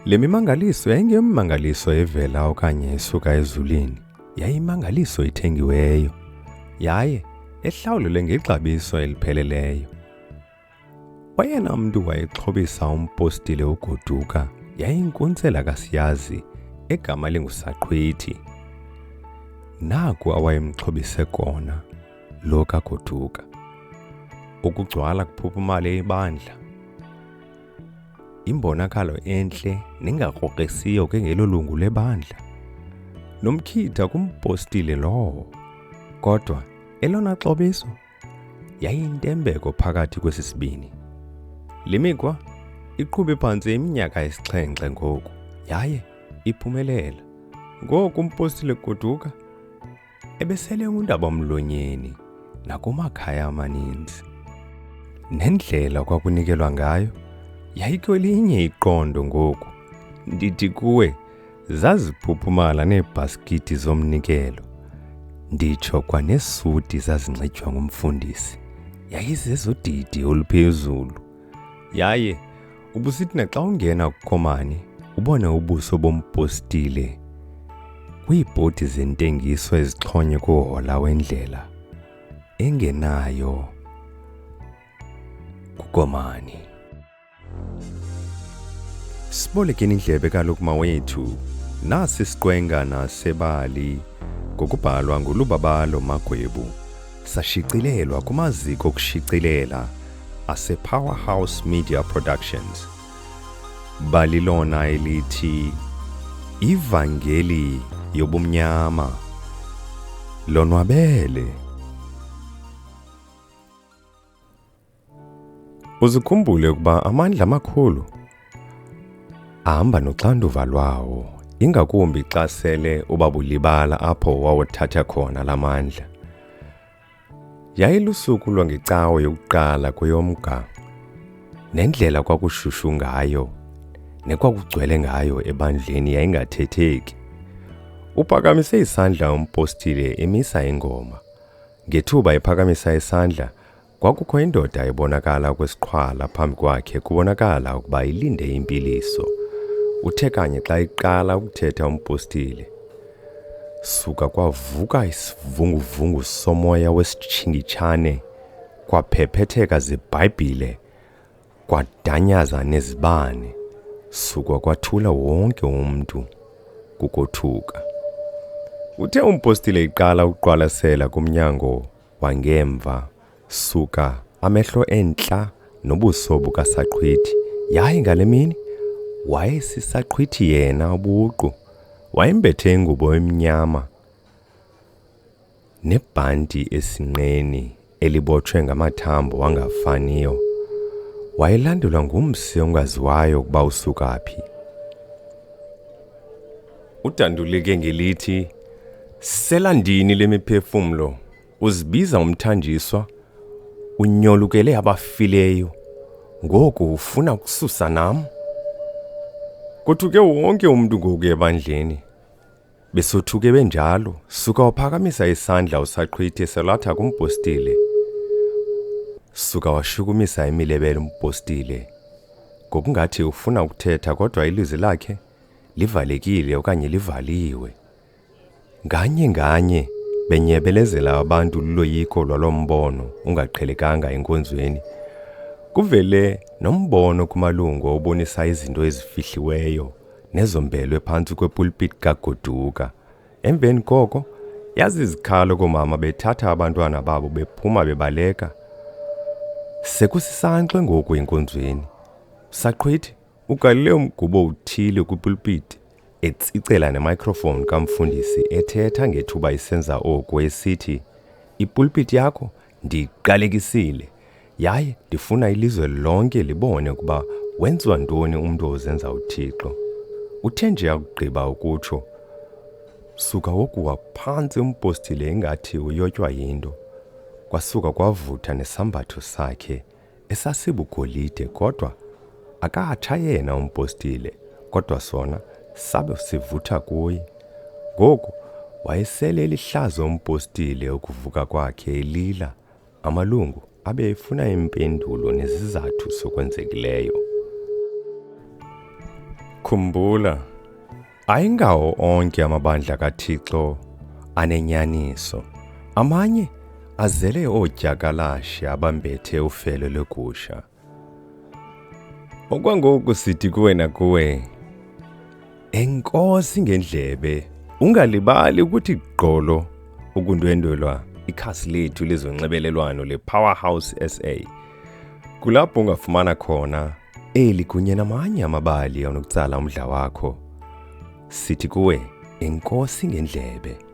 Le mimangaliso yayingemimangaliso evela okanye esuka ezulwini, yayimangaliso ethengiweyo, yaye ehlawulelwe ngexabiso elipheleleyo. Oyena mntu wayexhobisa umpostile uGoduka yayinkuntsela kaSiyazi egama linguSaqhwithi. Naku awayemxhobise kona lo kaGoduka: ukugcwala kuphuphumale ibandla, imbonakalo entle nengakrokrisiyo ke ngelo lungu lebandla, nomkhitha kumpostile lowo. Kodwa elona xabiso yayintembeko phakathi kwesi sibini. Le mikhwa iqhube phantse iminyaka esixhenxe ngoku, yaye iphumelela. Ngoku umpostile Goduka ebesele undabamlonyeni nakumakhaya amaninzi. Nendlela kwakunikelwa ngayo yayikwelinye iqondo ngoku. Ndithi kuwe zaziphuphumala neebhaskiti zomnikelo, nditsho kwaneesuti zazinxitywa ngumfundisi yayizezodidi oluphezulu. Yaye ubusithi naxa ungena kuKhomani ubone ubuso bompostile kwiibhodi zentengiso ezixhonywe kuhola wendlela engenayo kuKhomani. Sibolekeni indlebe kaloku mawethu, nasi isiqwenga nasebali ngokubhalwa nguLubabalo Magwebu, sashicilelwa kumaziko okushicilela asePowerhouse Media Productions. Balilona elithi Ivangeli yobumnyama. Lonwabele. Uzikhumbule ukuba amandla amakhulu ahamba noxanduva lwawo, ingakumbi xa sele ubabulibala apho wawothatha khona la mandla. Yayilusuku lwangecawe yokuqala kweyomga, nendlela kwakushushu ngayo nekwakugcwele ngayo ebandleni yayingathetheki. Uphakamise isandla umpostile emisa ingoma. Ngethuba ephakamisa isandla, kwakukho indoda ebonakala kwesiqhwala phambi kwakhe, kubonakala ukuba ilinde impiliso. Uthe kanye xa iqala ukuthetha umpostile, suka kwavuka isivunguvungu somoya wesitshingitshane, kwaphephetheka ziBhayibhile, kwadanyaza nezibane, suka kwathula wonke umntu kukothuka. Uthe umpostile iqala ukuqwalasela kumnyango wangemva, suka amehlo entla nobuso bukaSaqhwithi. Yaye ngale mini wayesisaqhwithi yena ubuqu. Wayembethe ingubo emnyama nebhanti esinqeni elibotshwe ngamathambo angafaniyo. Wayelandelwa ngumsi ongaziwayo ukuba usuka phi. Udanduleke ngelithi, "Selandini lemiphefumlo, uzibiza umthanjiswa, unyolukele abafileyo, ngoku ufuna ukususa nam?" Kothuke wonke umntu ngoku ebandleni. Besothuke benjalo, suka waphakamisa isandla uSaqhwithi eselatha kumpostile. Suka washukumisa imilebele umpostile, ngokungathi ufuna ukuthetha kodwa ilizwi lakhe livalekile okanye livaliwe. Nganye benyebelezela abantu luloyiko lwalo mbono ungaqhelekanga enkonzweni. Kuvele nombono kumalungu obonisa izinto ezifihliweyo nezombelwe phantsi kwepulpit kaGoduka. Emveni koko yazi izikhalo koomama bethatha abantwana babo bephuma bebaleka. Sekusisankxwe ngoku enkonzweni. Saqhwithi ugalele umgubo uthile kwipulpit, etsicela nemicrophone kamfundisi ethetha ngethuba isenza oku esithi, "Ipulpit yakho ndiqalekisile, yaye ndifuna ilizwe lonke libone ukuba wenziwa ntoni umntu ozenza uThixo." Uthe nje akugqiba ukutsho, suka wokuwa phantsi umpostile ingathi uyotywa yinto. Kwasuka kwavutha nesambatho sakhe esasibugolide, kodwa akatsha yena umpostile, kodwa sona sabe sivutha kuye. Ngoku wayesele elihlazo umpostile ukuvuka kwakhe elila, amalungu abe efuna impendulo nezizathu sokwenzekileyo. Khumbula, ayingawo onke amabandla kaThixo anenyaniso. Amanye azele oodyakalashe abambethe ufele lwegusha. Okwangoku sithi kuwe nakuwe, enkosi ngendlebe, ungalibali ukuthi gqolo ukundwendwelwa ikhasi lethu lezonxibelelwano le-Powerhouse SA. Kulapho ungafumana khona eli kunye namanye amabali anokutsala umdla wakho. Sithi kuwe, enkosi ngendlebe.